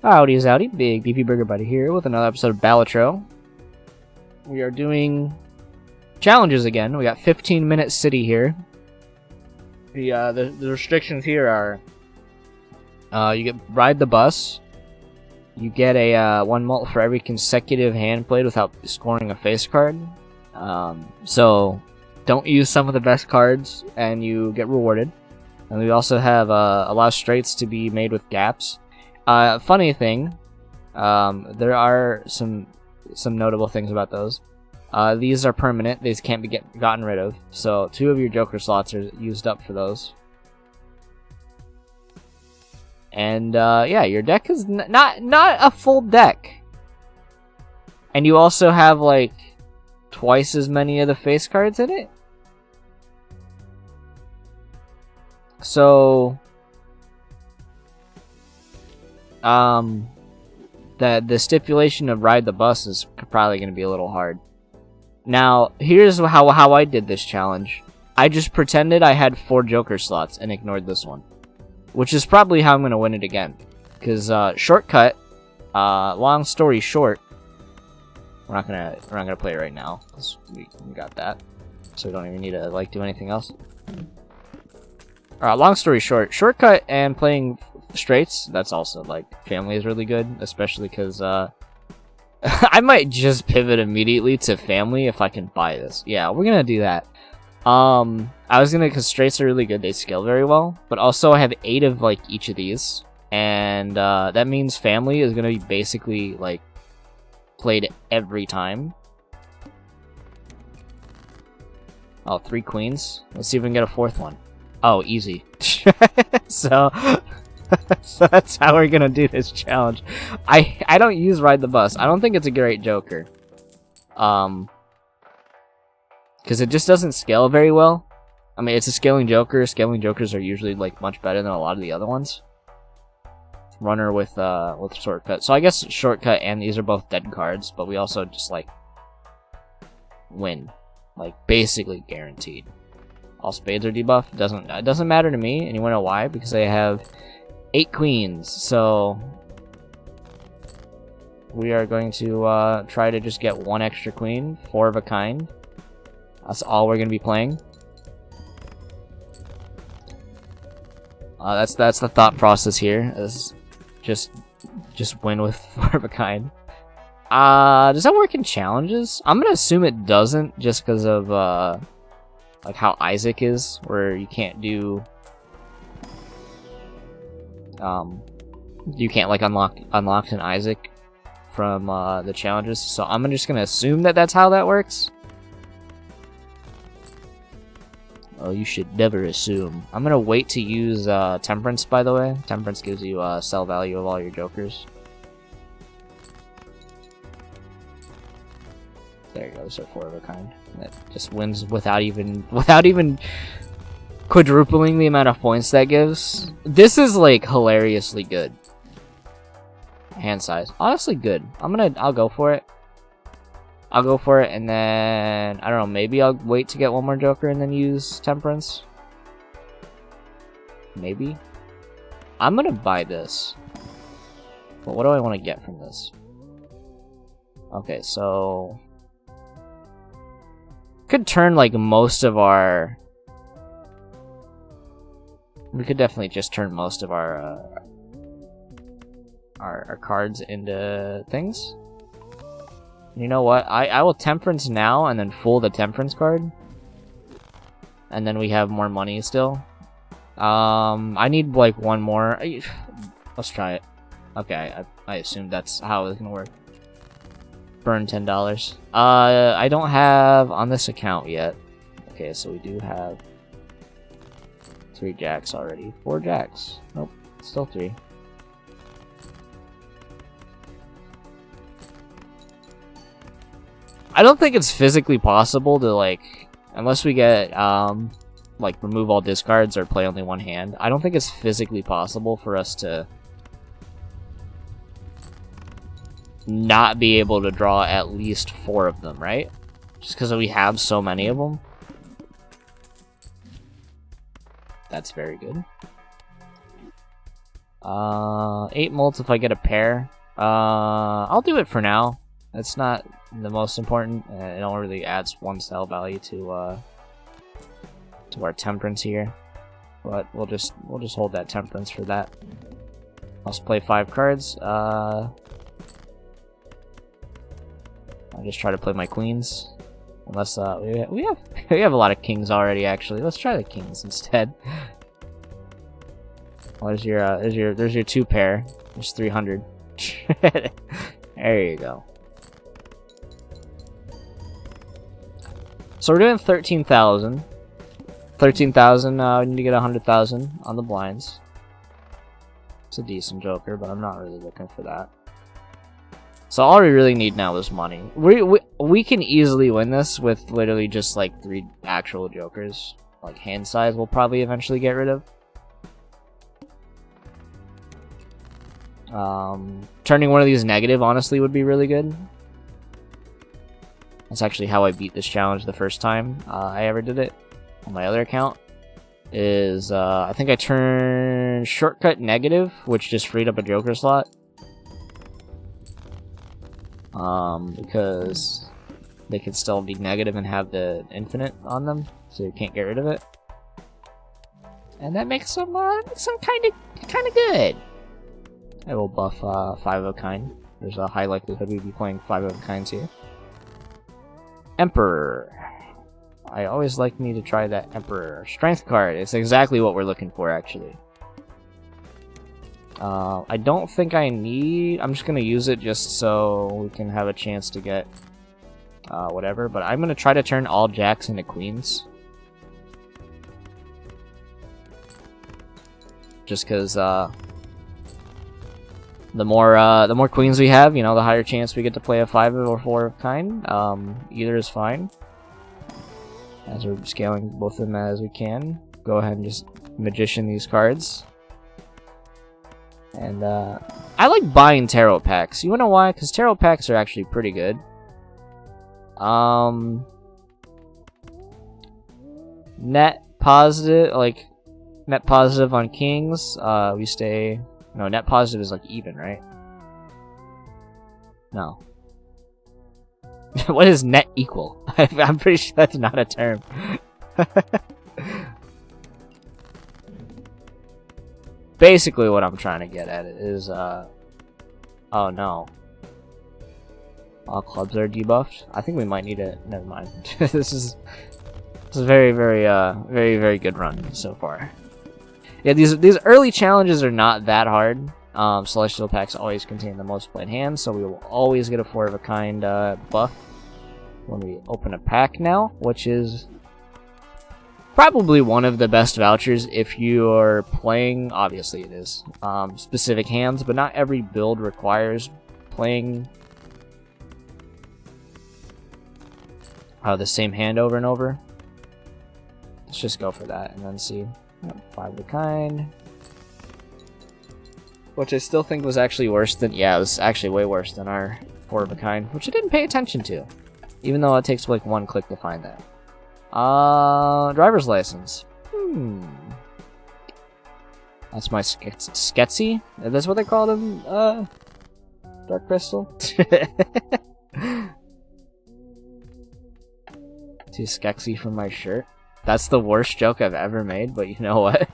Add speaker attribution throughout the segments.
Speaker 1: Howdy zowdy, Big Beefy Burger Buddy here with another episode of Balatro. We are doing challenges again. We got 15-minute city here. The restrictions here are you get ride the bus. You get a 1 mult for every consecutive hand played without scoring a face card. So don't use some of the best cards and you get rewarded. And we also have a lot of straights to be made with gaps. Funny thing, there are some notable things about those. These are permanent; these can't be gotten rid of. So 2 of your Joker slots are used up for those. And yeah, your deck is not a full deck. And you also have like twice as many of the face cards in it. So the stipulation of ride the bus is probably going to be a little hard. Now, here's how I did this challenge. I just pretended I had 4 Joker slots and ignored this one, which is probably how I'm going to win it again. Because shortcut, long story short, we're not gonna play it right now because we got that, so we don't even need to like do anything else. Long story short, shortcut and playing straights, that's also like family is really good, especially because I might just pivot immediately to family if I can buy this. Yeah, we're gonna do that. I was gonna, because straights are really good, they scale very well, but also I have 8 of like each of these, and that means family is gonna be basically like played every time. Oh, 3 queens. Let's see if we can get a 4th one. Oh, easy. So that's how we're gonna do this challenge. I don't use ride the bus. I don't think it's a great Joker. Because it just doesn't scale very well. I mean, it's a scaling Joker. Scaling Jokers are usually like much better than a lot of the other ones. Runner with shortcut. So I guess shortcut and these are both dead cards, but we also just like win, like basically guaranteed. All spades are debuffed. It doesn't matter to me, and you wanna know why? Because I have 8 queens, so we are going to try to just get 1 extra queen, 4 of a kind. That's all we're gonna be playing. That's the thought process here. Is just win with 4 of a kind. Does that work in challenges? I'm gonna assume it doesn't, just because of like how Isaac is, where you can't do you can't like unlock an Isaac from the challenges. So I'm just gonna assume that that's how that works. Oh, you should never assume. I'm gonna wait to use Temperance, by the way. Temperance gives you sell value of all your Jokers. There you go, so 4 of a kind. That just wins without even quadrupling the amount of points that gives. This is like hilariously good. Hand size, honestly good. I'll go for it. I'll go for it, and then I don't know. Maybe I'll wait to get 1 more Joker and then use Temperance. Maybe. I'm gonna buy this. But what do I want to get from this? Okay, so could turn like most of our. We could definitely just turn most of our cards into things. You know what? I will Temperance now and then full the Temperance card. And then we have more money still. I need like 1 more. Let's try it. Okay, I assumed that's how it's gonna work. Burn $10. I don't have on this account yet. Okay, so we do have 3 jacks already. 4 jacks. Nope, still 3. I don't think it's physically possible to like, unless we get like remove all discards or play only 1 hand. I don't think it's physically possible for us to not be able to draw at least 4 of them, right? Just because we have so many of them. That's very good. 8 mults if I get a pair. I'll do it for now. It's not the most important. It only really adds 1 sell value to our temperance here. But we'll just hold that temperance for that. Let's play 5 cards. I'll just try to play my queens. Unless we have a lot of kings already. Actually, let's try the kings instead. Well, there's your 2 pair. There's 300. There you go. So we're doing 13,000. 13,000. We need to get 100,000 on the blinds. It's a decent joker, but I'm not really looking for that. So all we really need now is money. We can easily win this with literally just like 3 actual jokers. Like hand size we'll probably eventually get rid of. Turning one of these negative honestly would be really good. That's actually how I beat this challenge the first time I ever did it on my other account. I think I turned shortcut negative, which just freed up a joker slot. Because they can still be negative and have the infinite on them, so you can't get rid of it. And that makes them kind of good. I will buff 5 of a kind. There's a high likelihood we'd be playing 5 of a kinds here. Emperor. I always like me to try that Emperor. Strength card. It's exactly what we're looking for, actually. I don't think I need... I'm just going to use it just so we can have a chance to get whatever. But I'm going to try to turn all jacks into queens. Just because the more queens we have, you know, the higher chance we get to play a 5 or 4 of kind. Either is fine. As we're scaling both of them as we can. Go ahead and just magician these cards. And I like buying tarot packs. You wanna know why? Because tarot packs are actually pretty good. Net positive on kings. We stay. No, net positive is like even, right? No. What is net equal? I'm pretty sure that's not a term. Basically, what I'm trying to get at is, oh no. All clubs are debuffed. I think we might need it. Never mind. This is a very, very good run so far. Yeah, these early challenges are not that hard. Celestial packs always contain the most played hands, so we will always get a 4 of a kind buff when we open a pack now, which is probably one of the best vouchers if you are playing, obviously it is, specific hands, but not every build requires playing the same hand over and over. Let's just go for that and then see. 5 of a kind. Which I still think was actually worse than... Yeah, it was actually way worse than our 4 of a kind, which I didn't pay attention to. Even though it takes like 1 click to find that. Driver's license. That's my Sketsy? That's what they called him? Dark Crystal? Too skexy for my shirt. That's the worst joke I've ever made, but you know what?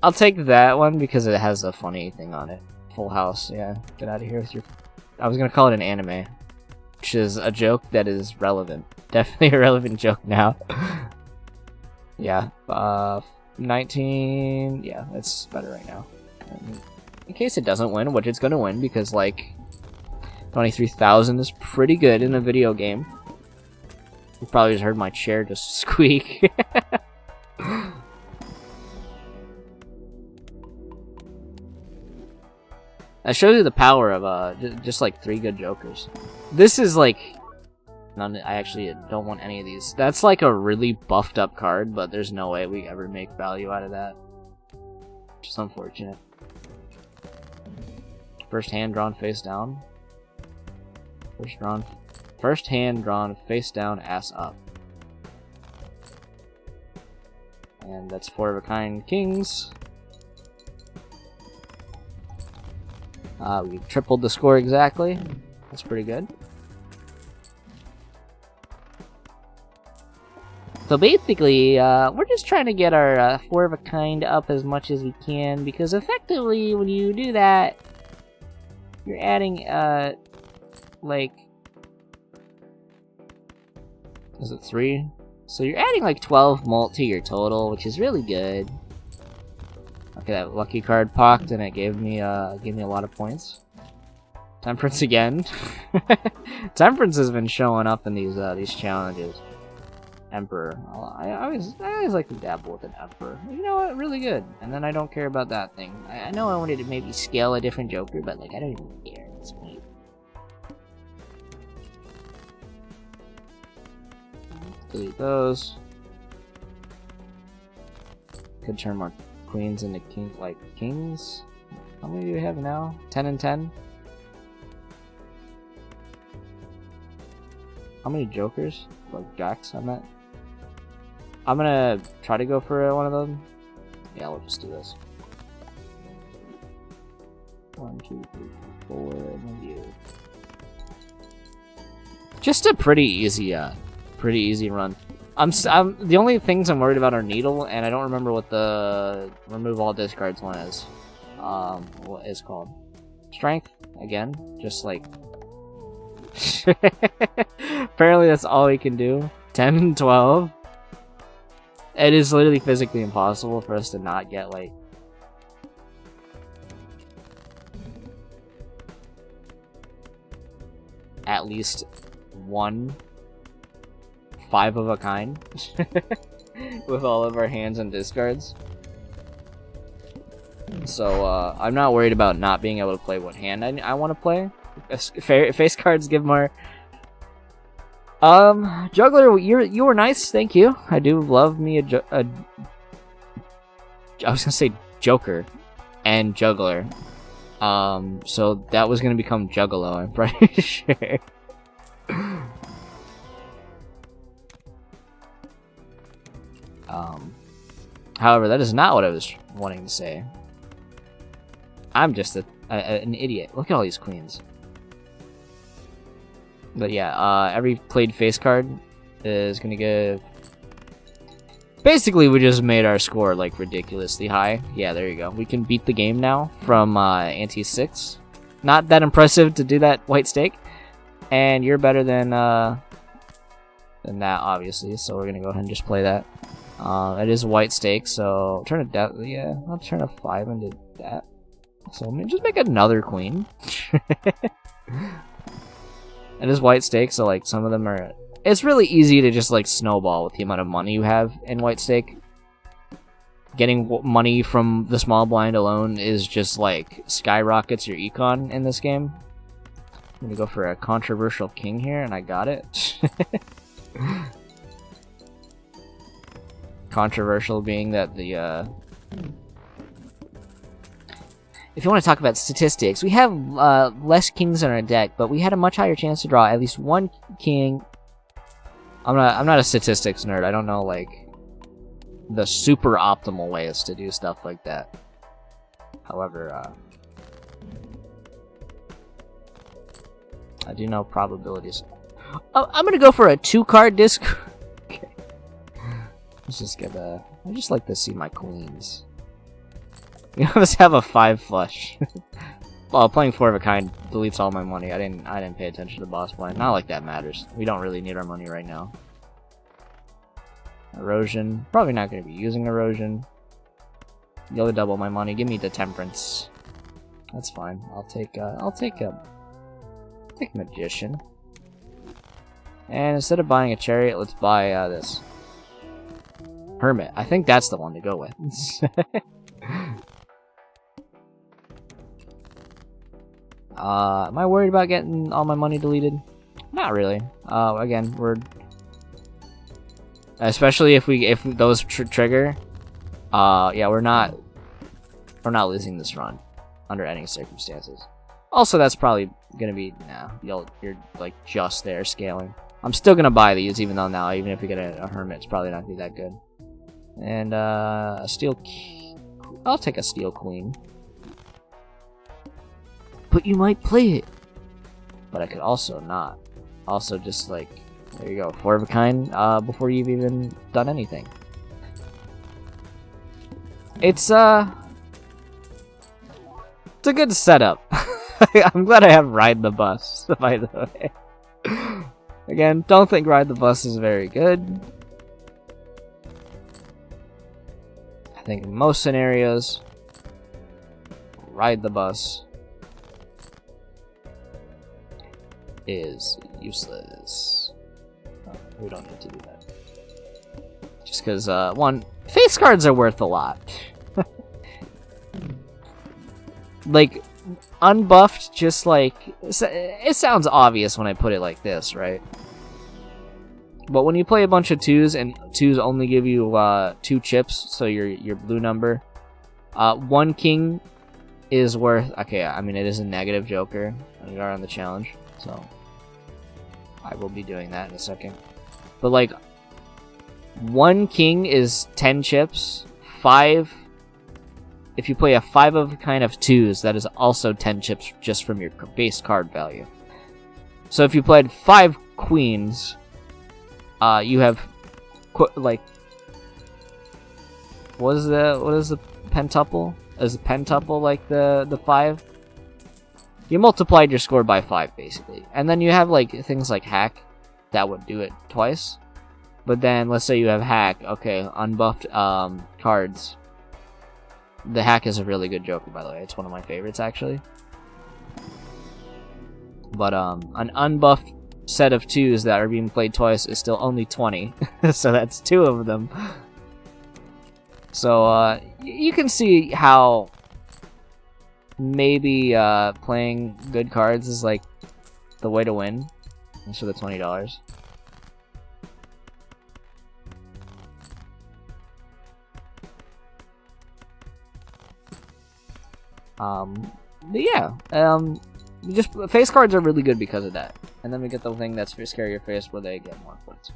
Speaker 1: I'll take that one because it has a funny thing on it. Full House, yeah. Get out of here with your... I was gonna call it an anime. Which is a joke that is relevant. Definitely a relevant joke now. Yeah. 19... Yeah, it's better right now. In case it doesn't win, which it's gonna win because, like... 23,000 is pretty good in a video game. You probably just heard my chair just squeak. That shows you the power of just like 3 good jokers. This is like none. I actually don't want any of these. That's like a really buffed up card, but there's no way we ever make value out of that. Which is unfortunate. First hand drawn face down. First hand drawn face down, ass up. And that's 4 of a kind kings. We tripled the score exactly. That's pretty good. So basically, we're just trying to get our 4 of a kind up as much as we can, because effectively, when you do that, you're adding, like, is it 3? So you're adding like 12 mult to your total, which is really good. Okay, that lucky card popped, and it gave me a lot of points. Temperance again. Temperance has been showing up in these challenges. Emperor. I always like to dabble with an Emperor. You know what? Really good. And then I don't care about that thing. I know I wanted to maybe scale a different Joker, but like I don't even care at this point. Delete those. Could turn more queens into kings. How many do we have now? 10 and 10. How many jokers? Like jacks, I meant. I'm gonna try to go for one of them. Yeah, we'll just do this. 1, 2, 3, 4, and then you. Just a pretty easy run. I'm the only things I'm worried about are needle, and I don't remember what the remove all discards one is. What is called? Strength again, just like. Apparently that's all we can do. 10 and 12. It is literally physically impossible for us to not get like at least one 5 of a kind with all of our hands and discards. So I'm not worried about not being able to play what hand I want to play. Face cards give more. Juggler, you were nice, thank you. I do love me I was gonna say Joker and Juggler. So that was gonna become Juggalo, I'm pretty sure. However, that is not what I was wanting to say. I'm just an idiot. Look at all these queens. But yeah, every played face card is gonna give. Basically, we just made our score like ridiculously high. Yeah, there you go. We can beat the game now from ante 6. Not that impressive to do that, white stake. And you're better than that, obviously. So we're gonna go ahead and just play that. It is white stake, so turn it down. Yeah, I'll turn a 5 into that. So let me just make another queen. It is white stake, so like some of them are. It's really easy to just like snowball with the amount of money you have in white stake. Getting money from the small blind alone is just like skyrockets your econ in this game. I'm gonna go for a controversial king here, and I got it. Controversial being that the if you want to talk about statistics, we have less kings in our deck, but we had a much higher chance to draw at least one king. I'm not a statistics nerd. I don't know like the super optimal ways to do stuff like that. However, I do know probabilities. Oh, I'm gonna go for a 2-card disc. Okay. Let's just get a. I just like to see my queens. You know, let's have a 5 flush. Well, playing 4 of a kind deletes all my money. I didn't pay attention to the boss blind. Not like that matters. We don't really need our money right now. Erosion. Probably not going to be using erosion. You'll double my money. Give me the temperance. That's fine. I'll take magician. And instead of buying a chariot, let's buy this hermit. I think that's the one to go with. Am I worried about getting all my money deleted? Not really. Again, we're especially if those trigger. Yeah, we're not losing this run under any circumstances. Also, that's probably gonna be you're like just there scaling. I'm still gonna buy these, even if we get a hermit, it's probably not gonna be that good. And a steel... I'll take a steel queen. But you might play it. But I could also not. Also just like... There you go. 4 of a kind before you've even done anything. It's a good setup. I'm glad I have Ride the Bus, by the way. Again, don't think Ride the Bus is very good. I think in most scenarios, Ride the Bus is useless. Oh, we don't need to do that. Just because, one, face cards are worth a lot. Like, unbuffed, just like... It sounds obvious when I put it like this, right? But when you play a bunch of 2s, and 2s only give you 2 chips, so your blue number, 1 king is worth... Okay, I mean, it is a negative joker. We are on the challenge, so... I will be doing that in a second. But, like, 1 king is 10 chips, 5... If you play a 5 of a kind of 2s, that is also 10 chips just from your base card value. So if you played 5 queens, you have like what is the pentuple? Is the pentuple like the 5? You multiplied your score by 5 basically, and then you have like things like hack that would do it twice. But then let's say you have hack, okay, unbuffed cards. The hack is a really good joker, by the way. It's one of my favorites, actually. But an unbuffed set of 2s that are being played twice is still only 20. So that's 2 of them. So you can see how maybe playing good cards is like the way to win. Thanks for the $20. But yeah, just face cards are really good because of that. And then we get the thing that's for scare your face where they get more points.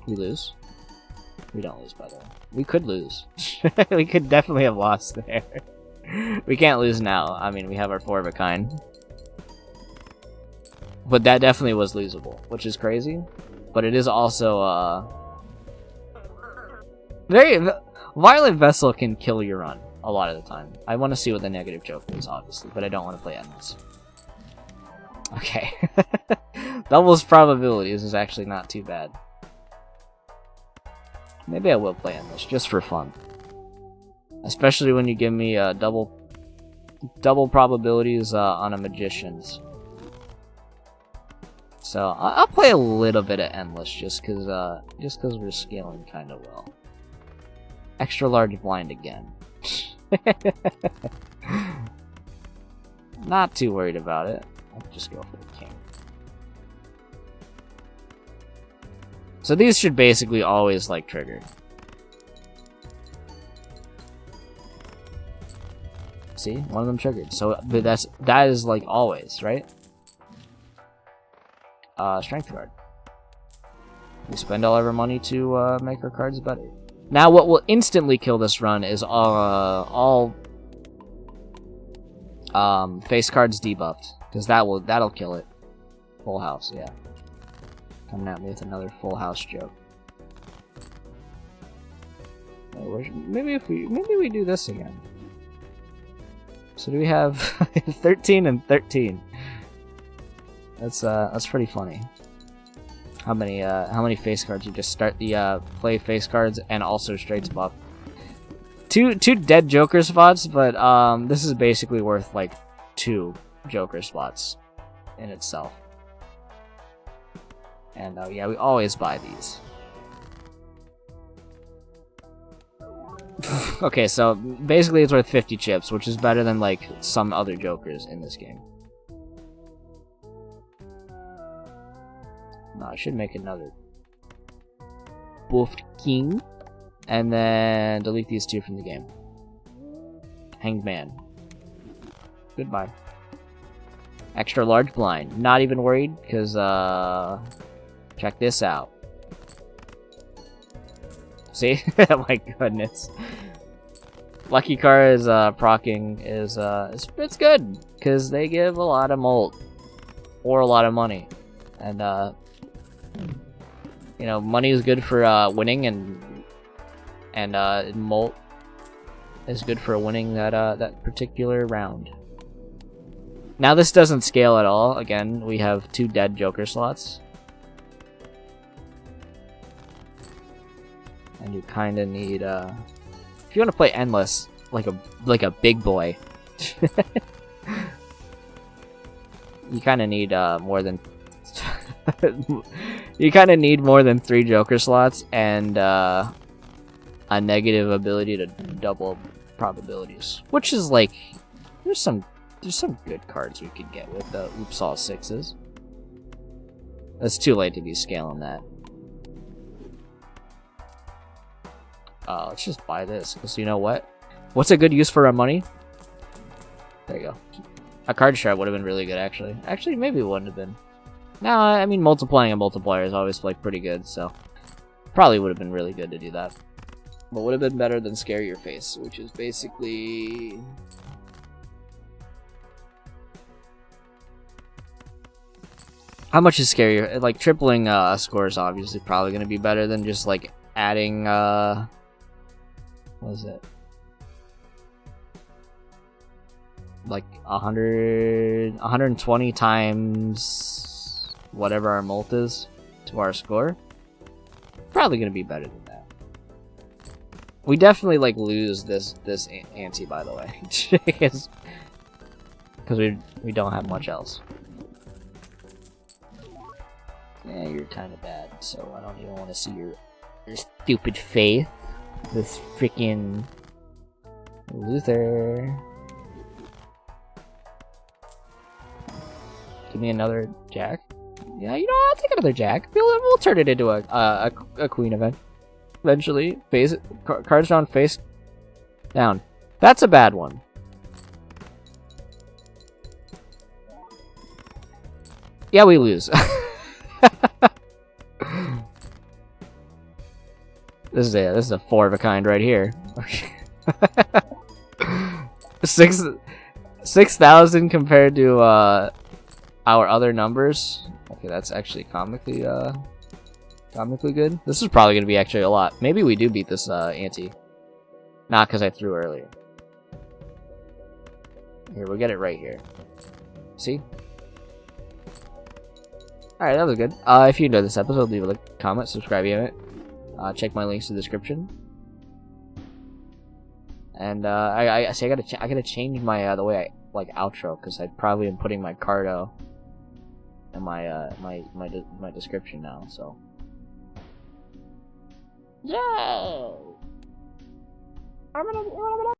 Speaker 1: We lose. We don't lose, by the way. We could lose. We could definitely have lost there. We can't lose now. I mean, we have our 4 of a kind. But that definitely was losable, which is crazy. But it is also, very... Violent Vessel can kill your run a lot of the time. I want to see what the negative joker is, obviously, but I don't want to play endless. Okay. Doubles probabilities is actually not too bad. Maybe I will play endless, just for fun. Especially when you give me double probabilities on a Magician's. So I'll play a little bit of endless just because we're scaling kind of well. Extra large blind again. Not too worried about it. I'll just go for the king. So these should basically always like trigger. See, one of them triggered. So but that is like always, right? Strength card. We spend all our money to make our cards better. Now, what will instantly kill this run is all face cards debuffed, because that'll kill it. Full house, yeah. Coming at me with another full house joke. Maybe we do this again. So do we have 13 and 13? That's pretty funny. How many face cards you just start the play face cards and also straights buff. Two dead joker spots, but this is basically worth like 2 joker spots in itself. And yeah, we always buy these. Okay, so basically it's worth 50 chips, which is better than like some other jokers in this game. No, I should make another buffed king, and then delete these 2 from the game. Hanged man. Goodbye. Extra large blind. Not even worried, because check this out. See? My goodness. Lucky Cars procking is it's good because they give a lot of molt or a lot of money, and you know, money is good for winning, and molt is good for winning that particular round. Now this doesn't scale at all. Again, we have 2 dead Joker slots, and you kind of need if you want to play endless like a big boy, you kind of need more than you kind of need more than 3 Joker slots and a negative ability to double probabilities, which is like there's some good cards we could get with the Oops All 6s. It's too late to be scaling that. Let's just buy this, because you know what? What's a good use for our money? There you go. A card shard would have been really good, actually. Actually, maybe it wouldn't have been. No, I mean, multiplying a multiplier is always, like, pretty good, so... Probably would have been really good to do that. But would have been better than Scare Your Face, which is basically... How much is Scare Your... Like, tripling score is obviously probably going to be better than just, like, adding, what is it? Like 120 times whatever our molt is to our score. Probably gonna be better than that. We definitely like lose this ante, by the way, because we don't have much else. Yeah, you're kind of bad, so I don't even want to see your stupid face. This freaking Luther. Give me another jack. Yeah, you know, I'll take another jack. We'll turn it into a queen event. Eventually, face cards down, face down. That's a bad one. Yeah, we lose. This is a 4 of a kind right here. 6,000 compared to our other numbers. Okay, that's actually comically good. This is probably gonna be actually a lot. Maybe we do beat this ante. Not because I threw earlier. Here, we'll get it right here. See? Alright, that was good. If you enjoyed this episode, leave a like, comment, subscribe if you haven't. Check my links in the description. And I gotta change my the way I like outro, because I probably am putting my cardo in my description now. So yeah, I'm gonna